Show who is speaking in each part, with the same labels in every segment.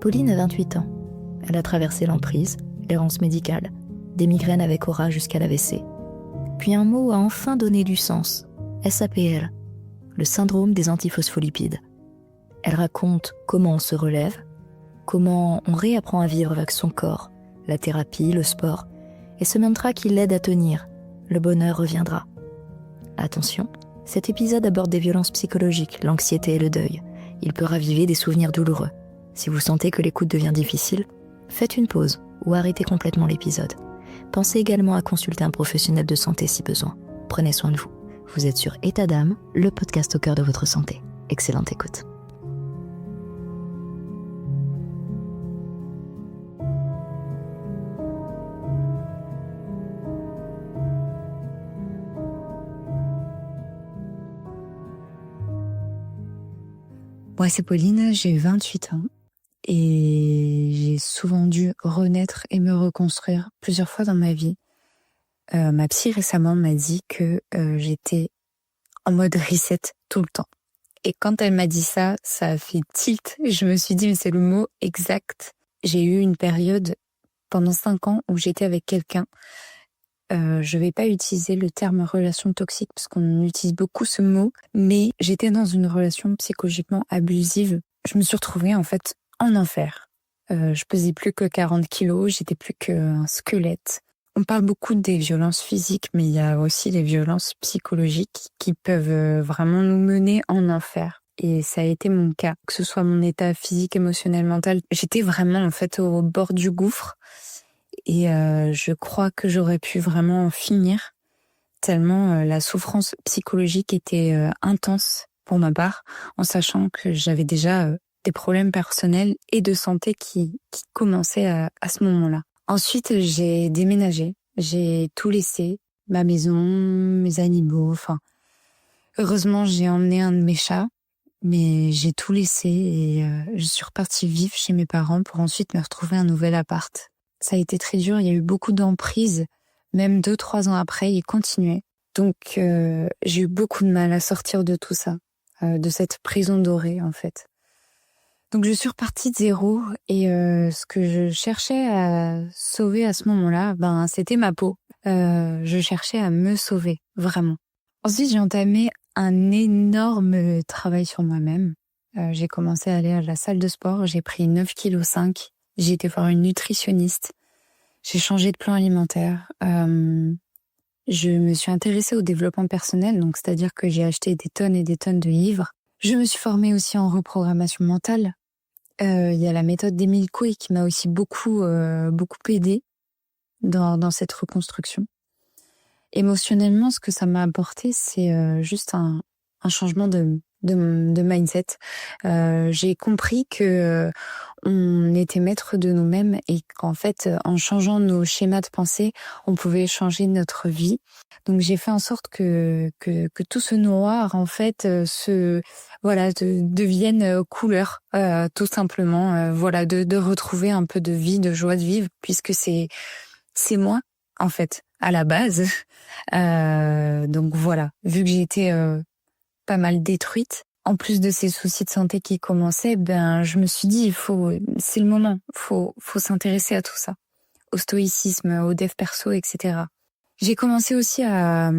Speaker 1: Pauline a 28 ans. Elle a traversé l'emprise, l'errance médicale, des migraines avec aura jusqu'à l'AVC. Puis un mot a enfin donné du sens, SAPL, le syndrome des antiphospholipides. Elle raconte comment on se relève, comment on réapprend à vivre avec son corps, la thérapie, le sport, et ce mantra qui l'aide à tenir, le bonheur reviendra. Attention, cet épisode aborde des violences psychologiques, l'anxiété et le deuil. Il peut raviver des souvenirs douloureux. Si vous sentez que l'écoute devient difficile, faites une pause ou arrêtez complètement l'épisode. Pensez également à consulter un professionnel de santé si besoin. Prenez soin de vous. Vous êtes sur État d'âme, le podcast au cœur de votre santé. Excellente écoute.
Speaker 2: Moi, c'est Pauline, j'ai 28 ans et j'ai souvent dû renaître et me reconstruire plusieurs fois dans ma vie. Ma psy récemment m'a dit que j'étais en mode reset tout le temps. Et quand elle m'a dit ça, ça a fait tilt. Je me suis dit, mais c'est le mot exact. J'ai eu une période pendant 5 ans où j'étais avec quelqu'un. Je vais pas utiliser le terme relation toxique parce qu'on utilise beaucoup ce mot, mais j'étais dans une relation psychologiquement abusive. Je me suis retrouvée en fait en enfer. Je pesais plus que 40 kilos, j'étais plus qu'un squelette. On parle beaucoup des violences physiques, mais il y a aussi les violences psychologiques qui peuvent vraiment nous mener en enfer. Et ça a été mon cas, que ce soit mon état physique, émotionnel, mental. J'étais vraiment en fait au bord du gouffre. Et je crois que j'aurais pu vraiment en finir, tellement la souffrance psychologique était intense pour ma part, en sachant que j'avais déjà des problèmes personnels et de santé qui commençaient à ce moment-là. Ensuite, j'ai déménagé, j'ai tout laissé, ma maison, mes animaux, enfin... Heureusement, j'ai emmené un de mes chats, mais j'ai tout laissé et je suis repartie vivre chez mes parents pour ensuite me retrouver un nouvel appart. Ça a été très dur, il y a eu beaucoup d'emprise, même 2-3 ans après, il continuait. Donc j'ai eu beaucoup de mal à sortir de tout ça, de cette prison dorée en fait. Donc je suis repartie de zéro et ce que je cherchais à sauver à ce moment-là, c'était ma peau. Je cherchais à me sauver, vraiment. Ensuite, j'ai entamé un énorme travail sur moi-même. J'ai commencé à aller à la salle de sport, j'ai pris 9,5 kg. J'ai été voir une nutritionniste. J'ai changé de plan alimentaire. Je me suis intéressée au développement personnel, donc c'est-à-dire que j'ai acheté des tonnes et des tonnes de livres. Je me suis formée aussi en reprogrammation mentale. Il y a la méthode d'Émile Coué qui m'a aussi beaucoup aidée dans cette reconstruction. Émotionnellement, ce que ça m'a apporté, c'est juste un changement de mindset. J'ai compris que on était maître de nous-mêmes et qu'en fait, en changeant nos schémas de pensée, on pouvait changer notre vie. Donc j'ai fait en sorte que tout ce noir, en fait, devienne couleur, tout simplement. De retrouver un peu de vie, de joie de vivre, puisque c'est moi, en fait, à la base. Donc voilà, vu que j'ai été pas mal détruite, en plus de ces soucis de santé qui commençaient, je me suis dit, c'est le moment, faut s'intéresser à tout ça, au stoïcisme, au dev perso, etc. J'ai commencé aussi à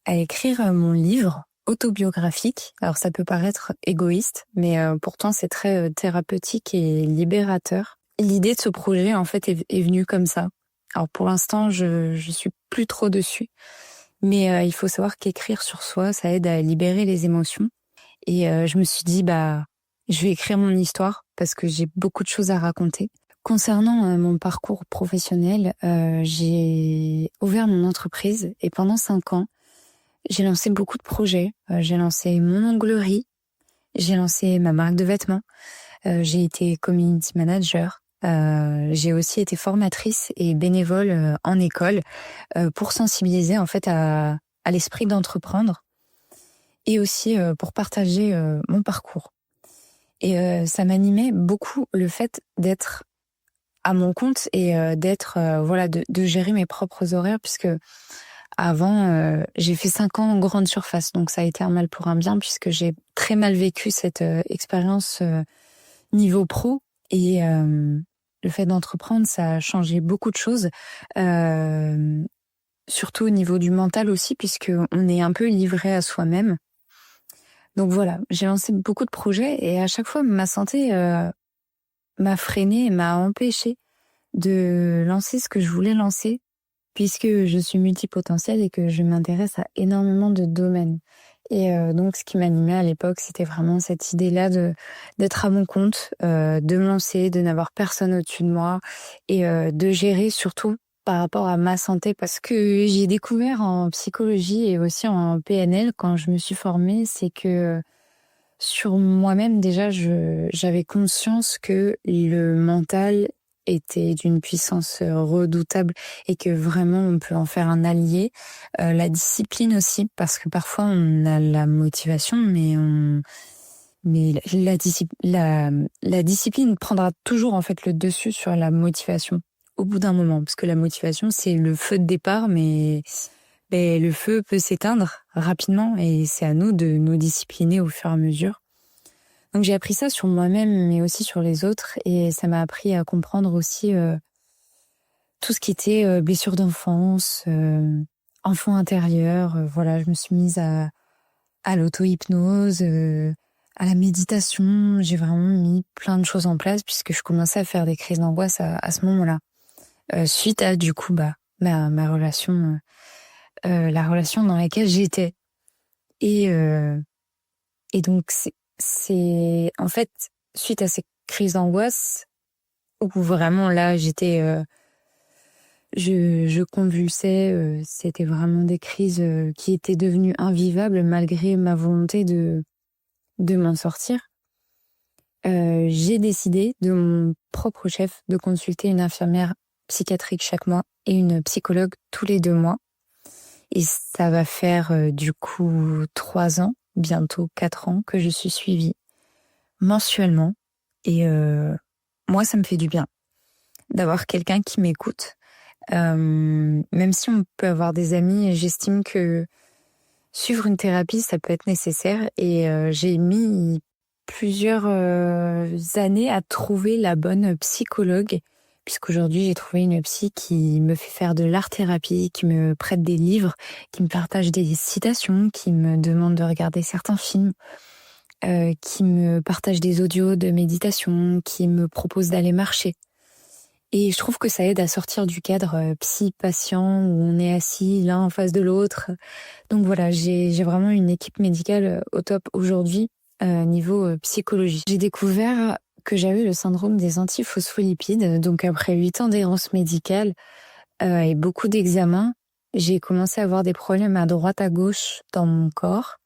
Speaker 2: écrire mon livre autobiographique. Alors ça peut paraître égoïste, mais pourtant c'est très thérapeutique et libérateur. L'idée de ce projet, en fait, est venue comme ça. Alors pour l'instant, je suis plus trop dessus. Mais il faut savoir qu'écrire sur soi, ça aide à libérer les émotions. Et je me suis dit, je vais écrire mon histoire parce que j'ai beaucoup de choses à raconter. Concernant mon parcours professionnel, j'ai ouvert mon entreprise et pendant 5 ans, j'ai lancé beaucoup de projets. J'ai lancé mon onglerie, j'ai lancé ma marque de vêtements, j'ai été community manager. J'ai aussi été formatrice et bénévole en école pour sensibiliser en fait à l'esprit d'entreprendre et aussi pour partager mon parcours. Et ça m'animait beaucoup le fait d'être à mon compte et de gérer mes propres horaires, puisque avant j'ai fait 5 ans en grande surface, donc ça a été un mal pour un bien puisque j'ai très mal vécu cette expérience niveau pro. Et le fait d'entreprendre, ça a changé beaucoup de choses. Surtout au niveau du mental aussi, puisque on est un peu livré à soi-même. Donc voilà, j'ai lancé beaucoup de projets et à chaque fois, ma santé m'a freinée et m'a empêchée de lancer ce que je voulais lancer, puisque je suis multipotentielle et que je m'intéresse à énormément de domaines. Et donc, ce qui m'animait à l'époque, c'était vraiment cette idée-là d'être à mon compte, de me lancer, de n'avoir personne au-dessus de moi et de gérer surtout par rapport à ma santé, parce que j'ai découvert en psychologie et aussi en PNL quand je me suis formée, c'est que sur moi-même déjà, j'avais conscience que le mental était d'une puissance redoutable et que vraiment on peut en faire un allié. La discipline aussi, parce que parfois on a la motivation, mais la discipline prendra toujours en fait le dessus sur la motivation au bout d'un moment, parce que la motivation c'est le feu de départ, mais le feu peut s'éteindre rapidement et c'est à nous de nous discipliner au fur et à mesure. Donc j'ai appris ça sur moi-même, mais aussi sur les autres, et ça m'a appris à comprendre aussi tout ce qui était blessure d'enfance, enfant intérieur. Voilà, je me suis mise à l'auto-hypnose, à la méditation. J'ai vraiment mis plein de choses en place puisque je commençais à faire des crises d'angoisse à ce moment-là, suite à du coup ma relation, la relation dans laquelle j'étais. Et donc c'est en fait suite à ces crises d'angoisse où vraiment là j'étais je convulsais, c'était vraiment des crises qui étaient devenues invivables malgré ma volonté de m'en sortir. J'ai décidé de mon propre chef de consulter une infirmière psychiatrique chaque mois et une psychologue tous les 2 mois. Et ça va faire du coup 3 ans, bientôt 4 ans que je suis suivie mensuellement. Et moi, ça me fait du bien d'avoir quelqu'un qui m'écoute. Même si on peut avoir des amis, j'estime que suivre une thérapie, ça peut être nécessaire. Et j'ai mis plusieurs années à trouver la bonne psychologue, puisqu'aujourd'hui j'ai trouvé une psy qui me fait faire de l'art-thérapie, qui me prête des livres, qui me partage des citations, qui me demande de regarder certains films, qui me partage des audios de méditation, qui me propose d'aller marcher. Et je trouve que ça aide à sortir du cadre psy-patient où on est assis l'un en face de l'autre. Donc voilà, j'ai vraiment une équipe médicale au top aujourd'hui niveau psychologie. J'ai découvert que j'avais le syndrome des antiphospholipides. Donc après 8 ans d'errance médicale et beaucoup d'examens, j'ai commencé à avoir des problèmes à droite à gauche dans mon corps.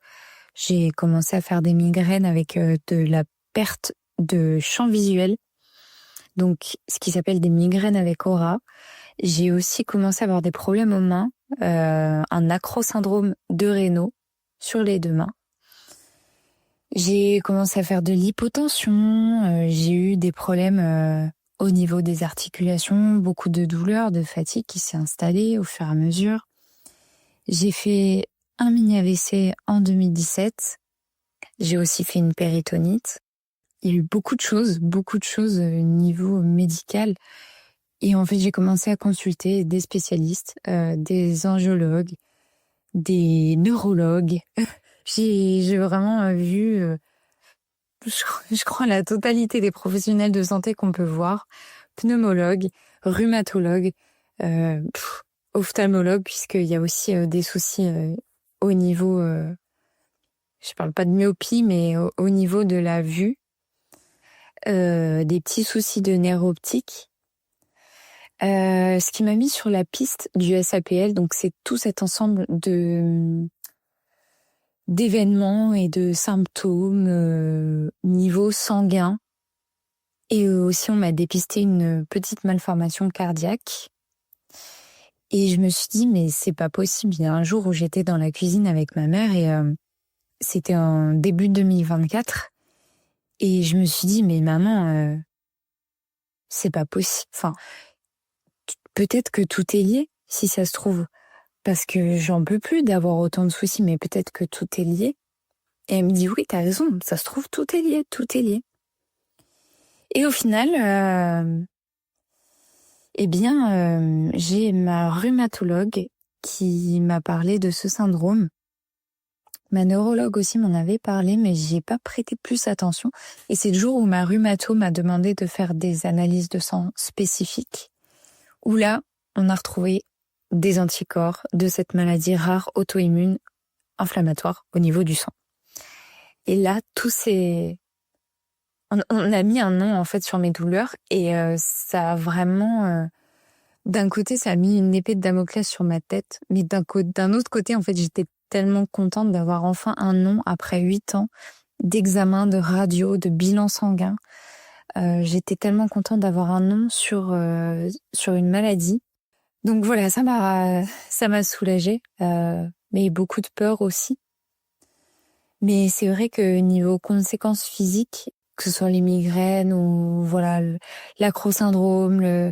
Speaker 2: J'ai commencé à faire des migraines avec de la perte de champ visuel. Donc, ce qui s'appelle des migraines avec aura. J'ai aussi commencé à avoir des problèmes aux mains, un acrosyndrome de Raynaud sur les 2 mains. J'ai commencé à faire de l'hypotension, j'ai eu des problèmes au niveau des articulations, beaucoup de douleurs, de fatigue qui s'est installée au fur et à mesure. J'ai fait un mini AVC en 2017. J'ai aussi fait une péritonite. Il y a eu beaucoup de choses au niveau médical. Et en fait, j'ai commencé à consulter des spécialistes, des angiologues, des neurologues. J'ai vraiment vu, je crois, la totalité des professionnels de santé qu'on peut voir. Pneumologue, rhumatologue, ophtalmologue, puisqu'il y a aussi des soucis au niveau, je parle pas de myopie, mais au niveau de la vue. Des petits soucis de nerfs optiques. Ce qui m'a mis sur la piste du SAPL, donc c'est tout cet ensemble d'événements et de symptômes niveau sanguin. Et aussi on m'a dépisté une petite malformation cardiaque. Et je me suis dit mais c'est pas possible. Il y a un jour où j'étais dans la cuisine avec ma mère et c'était en début 2024. Et je me suis dit, mais maman, c'est pas possible. Enfin, peut-être que tout est lié, si ça se trouve. Parce que j'en peux plus d'avoir autant de soucis, mais peut-être que tout est lié. Et elle me dit, oui, t'as raison, ça se trouve, tout est lié, tout est lié. Et au final, j'ai ma rhumatologue qui m'a parlé de ce syndrome. Ma neurologue aussi m'en avait parlé, mais j'y ai pas prêté plus attention. Et c'est le jour où ma rhumato m'a demandé de faire des analyses de sang spécifiques, où là, on a retrouvé des anticorps de cette maladie rare auto-immune inflammatoire au niveau du sang. Et là, on a mis un nom en fait sur mes douleurs et ça a vraiment, d'un côté, ça a mis une épée de Damoclès sur ma tête, mais d'un autre côté, en fait, j'étais tellement contente d'avoir enfin un nom après 8 ans d'examen, de radio, de bilan sanguin. J'étais tellement contente d'avoir un nom sur une maladie. Donc voilà, ça m'a soulagée, mais beaucoup de peur aussi. Mais c'est vrai que niveau conséquences physiques, que ce soit les migraines ou voilà l'acro-syndrome,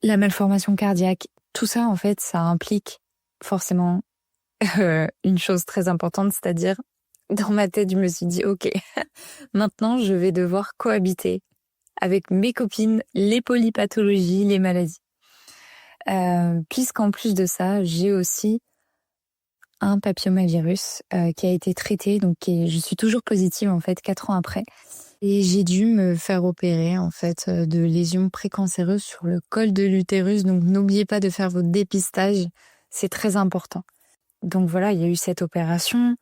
Speaker 2: la malformation cardiaque, tout ça en fait, ça implique forcément une chose très importante, c'est-à-dire dans ma tête, je me suis dit ok, maintenant je vais devoir cohabiter avec mes copines, les polypathologies, les maladies. Puisqu'en plus de ça, j'ai aussi un papillomavirus qui a été traité, donc je suis toujours positive en fait 4 ans après. Et j'ai dû me faire opérer en fait de lésions précancéreuses sur le col de l'utérus, donc n'oubliez pas de faire votre dépistage, c'est très important. Donc voilà, il y a eu cette opération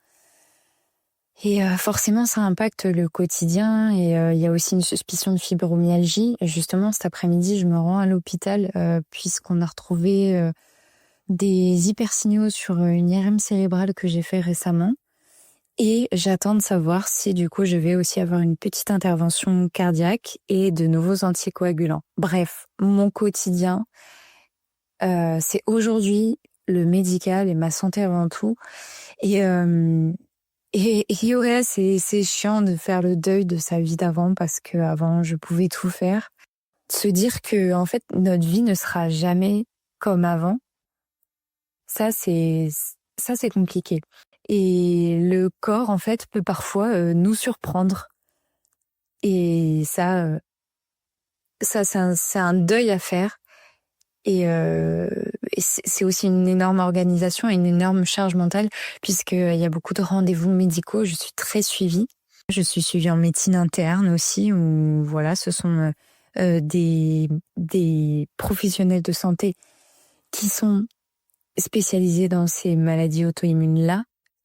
Speaker 2: et forcément ça impacte le quotidien et il y a aussi une suspicion de fibromyalgie. Et justement cet après-midi, je me rends à l'hôpital puisqu'on a retrouvé des hypersignaux sur une IRM cérébrale que j'ai fait récemment. Et j'attends de savoir si du coup je vais aussi avoir une petite intervention cardiaque et de nouveaux anticoagulants. Bref, mon quotidien, c'est aujourd'hui le médical et ma santé avant tout. Et ouais, c'est chiant de faire le deuil de sa vie d'avant parce que avant je pouvais tout faire. Se dire que en fait notre vie ne sera jamais comme avant. Ça c'est compliqué. Et le corps, en fait, peut parfois nous surprendre. Et ça c'est un deuil à faire. Et c'est aussi une énorme organisation et une énorme charge mentale, puisqu'il y a beaucoup de rendez-vous médicaux. Je suis très suivie. Je suis suivie en médecine interne aussi, où voilà, ce sont des professionnels de santé qui sont spécialisés dans ces maladies auto-immunes-là.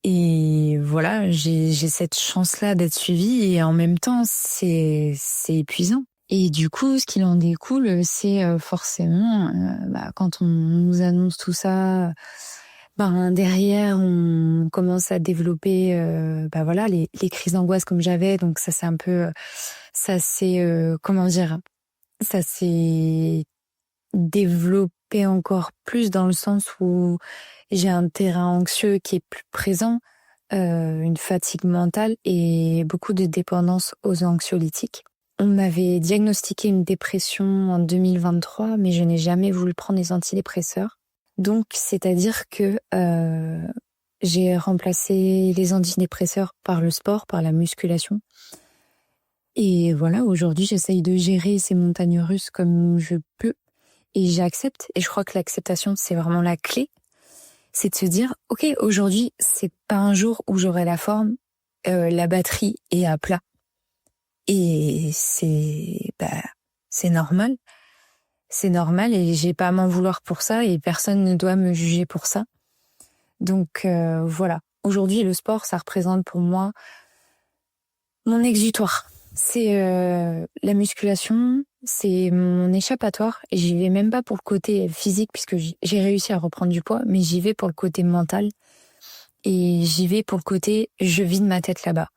Speaker 2: Et voilà, j'ai cette chance-là d'être suivie et en même temps, c'est épuisant. Et du coup, ce qu'il en découle, c'est forcément, quand on nous annonce tout ça, derrière, on commence à développer, les crises d'angoisse comme j'avais. Donc ça, c'est un peu, ça s'est développé encore plus dans le sens où j'ai un terrain anxieux qui est plus présent, une fatigue mentale et beaucoup de dépendance aux anxiolytiques. On m'avait diagnostiqué une dépression en 2023, mais je n'ai jamais voulu prendre les antidépresseurs. Donc, c'est-à-dire que j'ai remplacé les antidépresseurs par le sport, par la musculation. Et voilà, aujourd'hui, j'essaye de gérer ces montagnes russes comme je peux. Et j'accepte. Et je crois que l'acceptation, c'est vraiment la clé. C'est de se dire, ok, aujourd'hui, c'est pas un jour où j'aurai la forme, la batterie est à plat. Et c'est normal. C'est normal et j'ai pas à m'en vouloir pour ça et personne ne doit me juger pour ça. Donc voilà. Aujourd'hui, le sport, ça représente pour moi mon exutoire. C'est la musculation, c'est mon échappatoire et j'y vais même pas pour le côté physique puisque j'ai réussi à reprendre du poids, mais j'y vais pour le côté mental et j'y vais pour le côté je vide ma tête là-bas.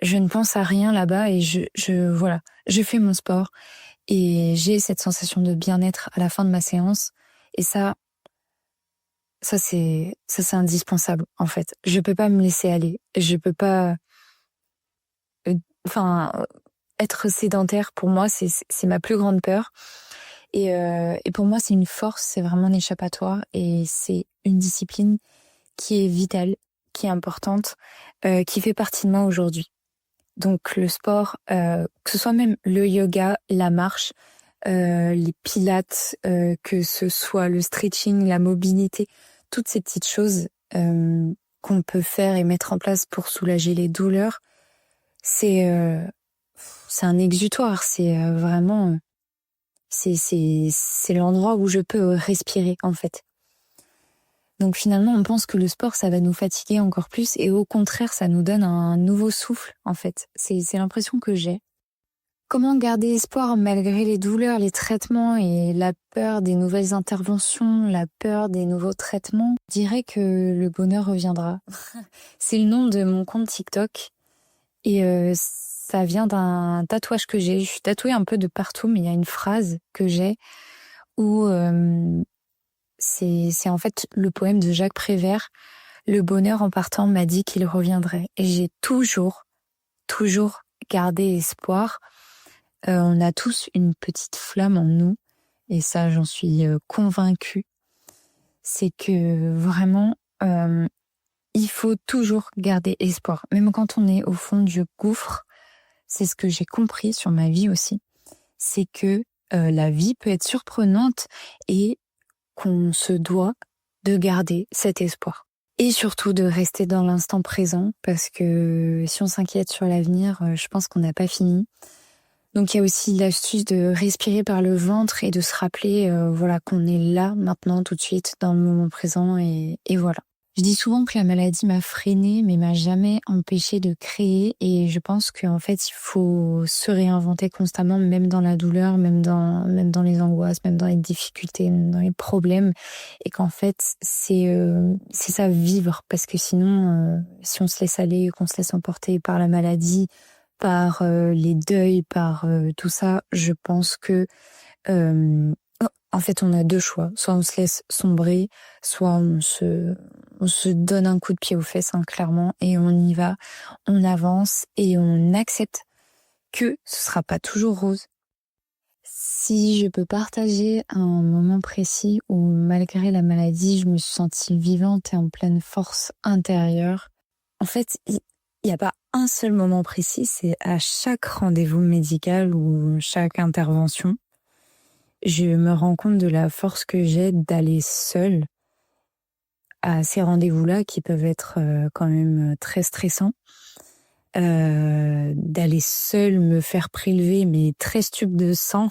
Speaker 2: Je ne pense à rien là-bas et je fais mon sport et j'ai cette sensation de bien-être à la fin de ma séance et ça c'est indispensable en fait. Je peux pas me laisser aller, je peux pas être sédentaire pour moi c'est ma plus grande peur et pour moi c'est une force, c'est vraiment un échappatoire et c'est une discipline qui est vitale, qui est importante, qui fait partie de moi aujourd'hui. Donc le sport, que ce soit même le yoga, la marche, les pilates, que ce soit le stretching, la mobilité, toutes ces petites choses qu'on peut faire et mettre en place pour soulager les douleurs, c'est un exutoire, c'est vraiment c'est l'endroit où je peux respirer en fait. Donc finalement, on pense que le sport, ça va nous fatiguer encore plus et au contraire, ça nous donne un nouveau souffle en fait. C'est l'impression que j'ai. Comment garder espoir malgré les douleurs, les traitements et la peur des nouvelles interventions, la peur des nouveaux traitements? Je dirais que le bonheur reviendra. C'est le nom de mon compte TikTok et ça vient d'un tatouage que j'ai. Je suis tatouée un peu de partout, mais il y a une phrase que j'ai où c'est en fait le poème de Jacques Prévert. Le bonheur en partant m'a dit qu'il reviendrait. Et j'ai toujours gardé espoir. On a tous une petite flamme en nous, et ça, j'en suis convaincue. C'est que vraiment, il faut toujours garder espoir. Même quand on est au fond du gouffre, c'est ce que j'ai compris sur ma vie aussi. C'est que la vie peut être surprenante et qu'on se doit de garder cet espoir. Et surtout de rester dans l'instant présent, parce que si on s'inquiète sur l'avenir, je pense qu'on n'a pas fini. Donc il y a aussi l'astuce de respirer par le ventre et de se rappeler voilà, qu'on est là, maintenant, tout de suite, dans le moment présent, et voilà. Je dis souvent que la maladie m'a freinée, mais m'a jamais empêchée de créer, et je pense qu'en fait, il faut se réinventer constamment, même dans la douleur, même dans les angoisses, même dans les difficultés, même dans les problèmes, et qu'en fait, c'est ça, vivre, parce que sinon, si on se laisse aller, qu'on se laisse emporter par la maladie, par les deuils, par tout ça, je pense que en fait, on a deux choix. Soit on se laisse sombrer, soit on se donne un coup de pied aux fesses, hein, clairement, et on y va, on avance et on accepte que ce sera pas toujours rose. Si je peux partager un moment précis où, malgré la maladie, je me suis sentie vivante et en pleine force intérieure, en fait, il n'y a pas un seul moment précis, c'est à chaque rendez-vous médical ou chaque intervention, je me rends compte de la force que j'ai d'aller seule à ces rendez-vous-là qui peuvent être quand même très stressants. D'aller seule me faire prélever mes 13 tubes de sang,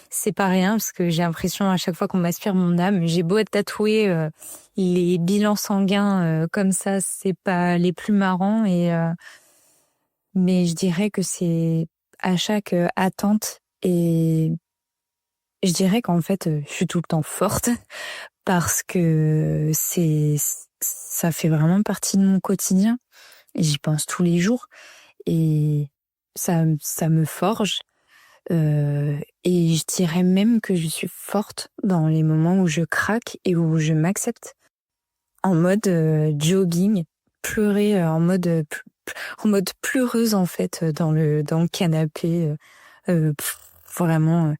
Speaker 2: c'est pas rien, parce que j'ai l'impression à chaque fois qu'on m'aspire mon âme. J'ai beau être tatouée, les bilans sanguins comme ça, c'est pas les plus marrants, mais je dirais que c'est à chaque attente, et je dirais qu'en fait, je suis tout le temps forte parce que ça fait vraiment partie de mon quotidien. J'y pense tous les jours et ça me forge. Et je dirais même que je suis forte dans les moments où je craque et où je m'accepte. En mode jogging, pleurer en mode pleureuse en fait dans le canapé, vraiment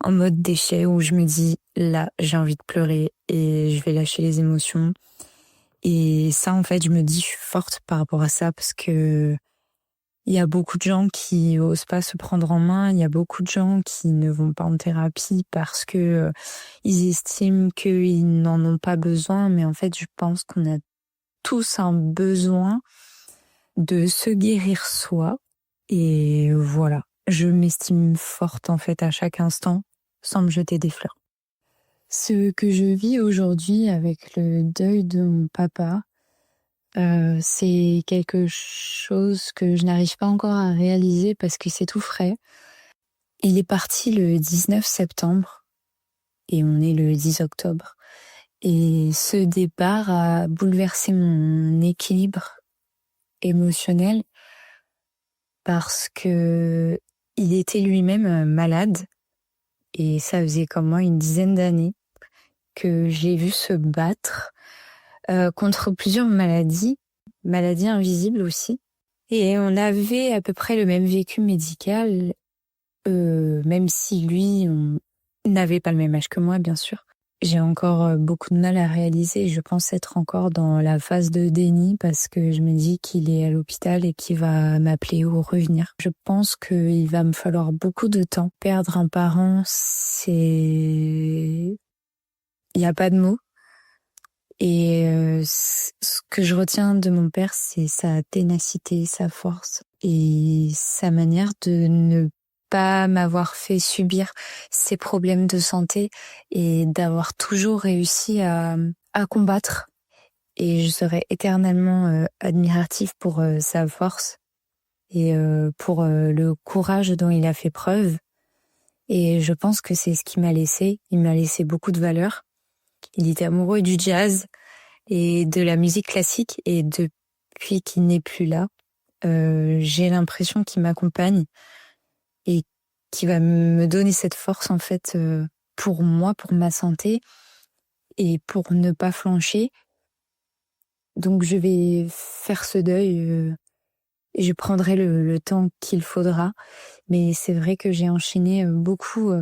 Speaker 2: en mode déchet, où je me dis là j'ai envie de pleurer et je vais lâcher les émotions. Et ça, en fait, je me dis je suis forte par rapport à ça, parce que il y a beaucoup de gens qui osent pas se prendre en main, il y a beaucoup de gens qui ne vont pas en thérapie parce que ils estiment qu'ils n'en ont pas besoin, mais en fait, je pense qu'on a tous un besoin de se guérir soi, et voilà. Je m'estime forte, en fait, à chaque instant, sans me jeter des fleurs. Ce que je vis aujourd'hui avec le deuil de mon papa, c'est quelque chose que je n'arrive pas encore à réaliser parce que c'est tout frais. Il est parti le 19 septembre et on est le 10 octobre. Et ce départ a bouleversé mon équilibre émotionnel parce que il était lui-même malade, et ça faisait comme moi une dizaine d'années que je l'ai vu se battre contre plusieurs maladies invisibles aussi. Et on avait à peu près le même vécu médical, même si lui n'avait pas le même âge que moi, bien sûr. j'ai encore beaucoup de mal à réaliser. Je pense être encore dans la phase de déni parce que je me dis qu'il est à l'hôpital et qu'il va m'appeler ou revenir. Je pense qu'il va me falloir beaucoup de temps. Perdre un parent, il n'y a pas de mots. Et ce que je retiens de mon père, c'est sa ténacité, sa force et sa manière de ne pas m'avoir fait subir ses problèmes de santé et d'avoir toujours réussi à combattre. Et je serai éternellement admirative pour sa force et pour le courage dont il a fait preuve. Et je pense que c'est ce qu'il m'a laissé. Il m'a laissé beaucoup de valeurs. Il était amoureux du jazz et de la musique classique, et depuis qu'il n'est plus là, j'ai l'impression qu'il m'accompagne et qu'il va me donner cette force en fait pour moi, pour ma santé et pour ne pas flancher. Donc je vais faire ce deuil et je prendrai le temps qu'il faudra. Mais c'est vrai que j'ai enchaîné beaucoup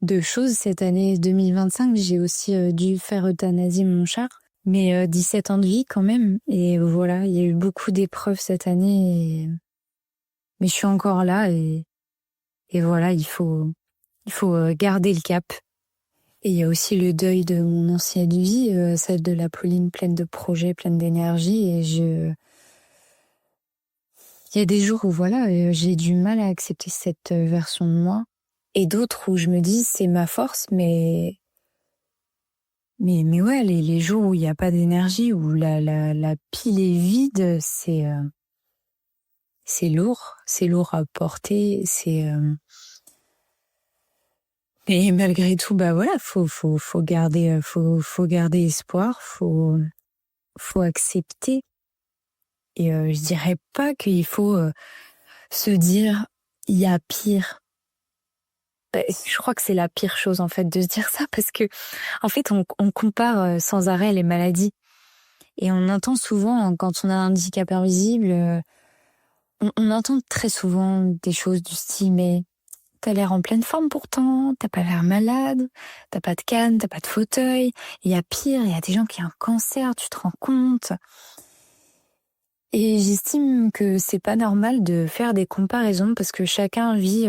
Speaker 2: de choses cette année 2025. J'ai aussi dû faire euthanasier mon chat. Mais 17 ans de vie quand même. Et voilà, il y a eu beaucoup d'épreuves cette année. Mais je suis encore là et voilà, il faut garder le cap. Et il y a aussi le deuil de mon ancienne vie, celle de la Pauline pleine de projets, pleine d'énergie. Et il y a des jours où voilà, j'ai du mal à accepter cette version de moi. Et d'autres où je me dis c'est ma force, mais ouais, les jours où il n'y a pas d'énergie, où la pile est vide, c'est lourd à porter, et malgré tout, bah voilà, faut garder espoir, faut accepter. Et je dirais pas qu'il faut se dire il y a pire. Je crois que c'est la pire chose en fait de se dire ça, parce que en fait on compare sans arrêt les maladies et on entend souvent quand on a un handicap invisible, on entend très souvent des choses du style mais t'as l'air en pleine forme pourtant, t'as pas l'air malade, t'as pas de canne, t'as pas de fauteuil, il y a pire, il y a des gens qui ont un cancer, tu te rends compte. Et j'estime que c'est pas normal de faire des comparaisons parce que chacun vit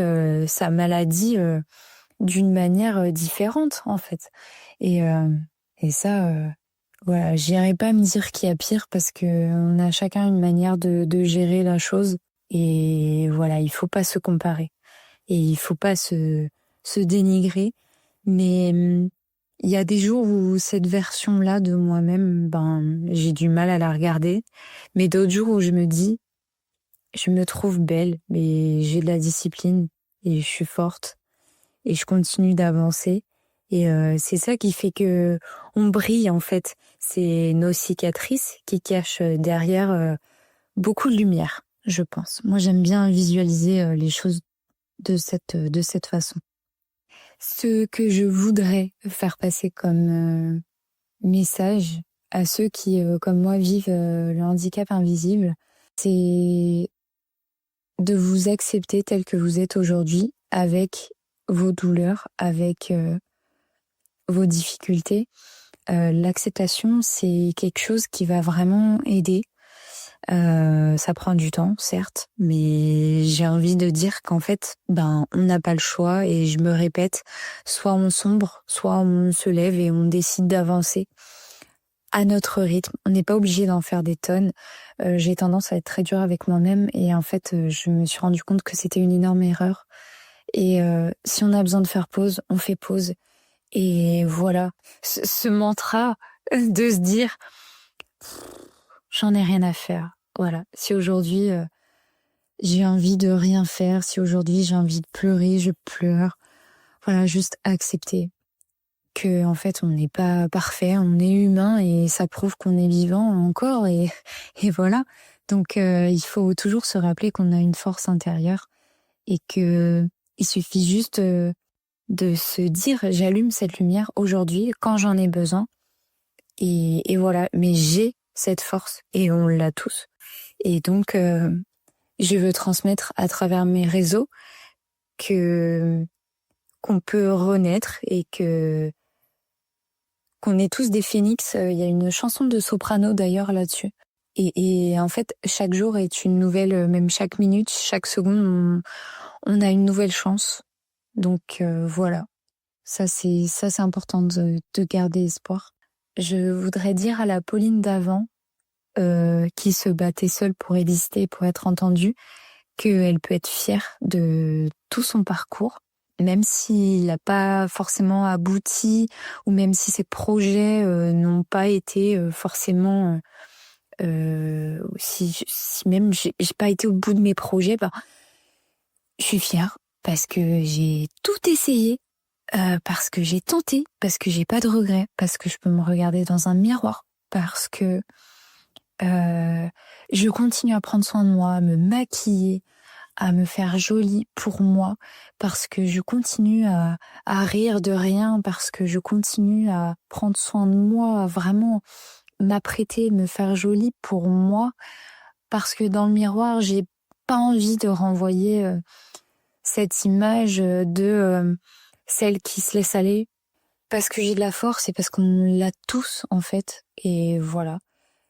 Speaker 2: sa maladie d'une manière différente en fait. Et ça, voilà, j'irai pas me dire qu'il y a pire parce que on a chacun une manière de gérer la chose. Et voilà, il faut pas se comparer et il faut pas se dénigrer. Mais il y a des jours où cette version-là de moi-même, j'ai du mal à la regarder. Mais d'autres jours où je me dis, je me trouve belle, mais j'ai de la discipline et je suis forte et je continue d'avancer. Et c'est ça qui fait que on brille en fait. C'est nos cicatrices qui cachent derrière beaucoup de lumière, je pense. Moi, j'aime bien visualiser les choses de cette façon. Ce que je voudrais faire passer comme message à ceux qui, comme moi, vivent le handicap invisible, c'est de vous accepter tel que vous êtes aujourd'hui, avec vos douleurs, avec vos difficultés. L'acceptation, c'est quelque chose qui va vraiment aider. Ça prend du temps, certes, mais j'ai envie de dire qu'en fait, on n'a pas le choix. Et je me répète, soit on sombre, soit on se lève et on décide d'avancer à notre rythme. On n'est pas obligé d'en faire des tonnes. J'ai tendance à être très dure avec moi-même et en fait, je me suis rendu compte que c'était une énorme erreur. Et si on a besoin de faire pause, on fait pause. Et voilà, ce mantra de se dire j'en ai rien à faire. Voilà, si aujourd'hui j'ai envie de rien faire, si aujourd'hui j'ai envie de pleurer, je pleure. Voilà, juste accepter que en fait on n'est pas parfait, on est humain et ça prouve qu'on est vivant encore et voilà. Donc il faut toujours se rappeler qu'on a une force intérieure et que il suffit juste de se dire j'allume cette lumière aujourd'hui quand j'en ai besoin et voilà. Mais j'ai cette force et on l'a tous. Et donc je veux transmettre à travers mes réseaux qu'on peut renaître et que qu'on est tous des phénix. Il y a une chanson de Soprano d'ailleurs là-dessus. Et en fait, chaque jour est une nouvelle, même chaque minute, chaque seconde, on a une nouvelle chance. Donc voilà, ça c'est important de garder espoir. Je voudrais dire à la Pauline d'avant, qui se battait seule pour exister, pour être entendue, qu'elle peut être fière de tout son parcours, même s'il n'a pas forcément abouti, ou même si ses projets n'ont pas été forcément... si même j'ai pas été au bout de mes projets, je suis fière parce que j'ai tout essayé, parce que j'ai tenté, parce que j'ai pas de regrets, parce que je peux me regarder dans un miroir, parce que je continue à prendre soin de moi, à me maquiller, à me faire jolie pour moi, parce que je continue à rire de rien, parce que je continue à prendre soin de moi, à vraiment m'apprêter, me faire jolie pour moi, parce que dans le miroir, j'ai pas envie de renvoyer cette image de celle qui se laisse aller, parce que j'ai de la force et parce qu'on l'a tous en fait, et voilà.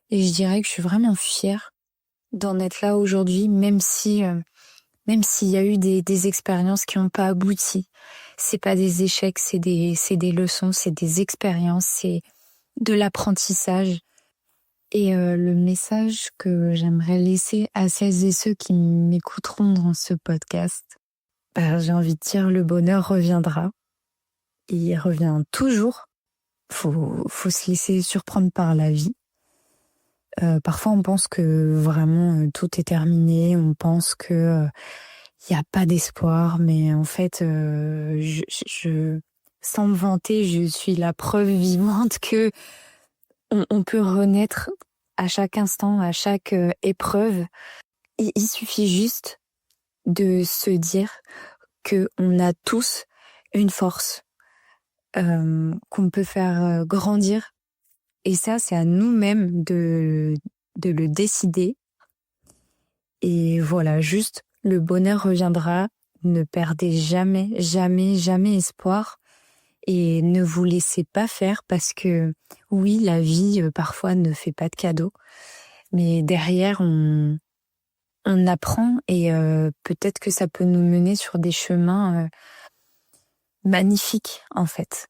Speaker 2: Et je dirais que je suis vraiment fière d'en être là aujourd'hui, même s'il y a eu des expériences qui n'ont pas abouti. C'est pas des échecs, c'est des leçons, c'est des expériences, c'est de l'apprentissage. Et le message que j'aimerais laisser à celles et ceux qui m'écouteront dans ce podcast, j'ai envie de dire, le bonheur reviendra. Il revient toujours. Faut se laisser surprendre par la vie. Parfois on pense que vraiment tout est terminé, on pense que y a pas d'espoir, mais en fait, sans me vanter, je suis la preuve vivante que on peut renaître à chaque instant, à chaque épreuve. Il suffit juste de se dire que on a tous une force qu'on peut faire grandir. Et ça, c'est à nous-mêmes de le décider. Et voilà, juste, le bonheur reviendra. Ne perdez jamais, jamais, jamais espoir. Et ne vous laissez pas faire parce que, oui, la vie, parfois, ne fait pas de cadeaux. Mais derrière, on apprend et peut-être que ça peut nous mener sur des chemins magnifiques, en fait.